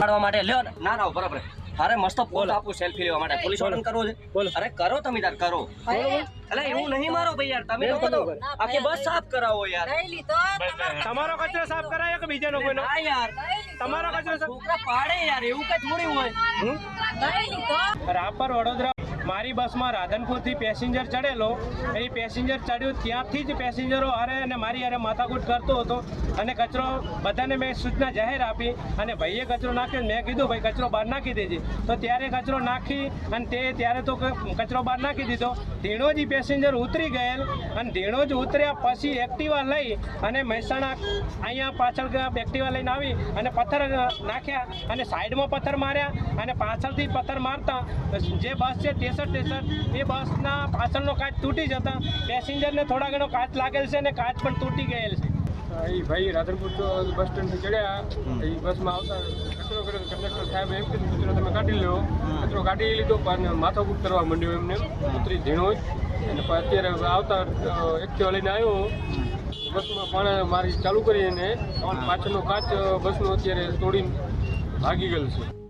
દેખાડવા માટે લ્યો ના ના બરાબર અરે મસ્ત પોઝ આપું સેલ્ફી લેવા માટે પોલીસ વાળાને કરવો છે અરે કરો તમે તાર કરો અલે એવું નહીં મારો ભાઈ યાર તમે લોકો તો આખી બસ સાફ કરાવો યાર તમારો કચરો સાફ કરાયો કે બીજાનો કોઈનો હા યાર તમારો કચરો છોકરા પાડે યાર એવું કઈ થોડી હોય રાપર વડોદરા મારી બસમાં રાધનપુરથી પેસેન્જર ચડેલો એ પેસેન્જર ચડ્યું ત્યાંથી જ પેસેન્જરો હારે અને મારી હારે માથાકૂટ કરતો હતો અને કચરો બધાને મેં સૂચના જાહેર આપી અને ભાઈએ કચરો નાખ્યો મેં કીધું ભાઈ કચરો બહાર નાખી દેજે તો ત્યારે કચરો નાખી અને ત્યારે તો કચરો બહાર નાખી દીધો ધીણોજ પેસેન્જર ઉતરી ગયેલ અને ધીણોજ ઉતર્યા પછી એક્ટિવા લઈ અને મહેસાણા અહીંયા પાછળ એક્ટિવા લઈને આવી અને પથ્થર નાખ્યા અને સાઈડમાં પથ્થર માર્યા અને પાછળથી પથ્થર મારતા જે બસ છે 63 એ બસના પાછળનો કાચ તૂટી જતા પેસેન્જરને થોડા ઘણો કાચ લાગેલ છે અને કાચ પણ તૂટી ગયેલ છે એ ભાઈ રાધનપુર બસ સ્ટેન્ડથી ચડ્યા એ બસમાં આવતા કચરો કર્યો કંડક્ટર સાહેબ એમ કીધું કચરો તમે કાઢી લો કચરો કાઢી લીધો પણ માથાકૂટ કરવા માંડ્યો એમને ઉતરી ધીણો જ અને અત્યારે આવતા એક્ટિવા લઈને આવ્યો બસમાં પણ મારી ચાલુ કરી અને પાછળનો કાચ બસનો અત્યારે તોડીને ભાગી ગયેલ છે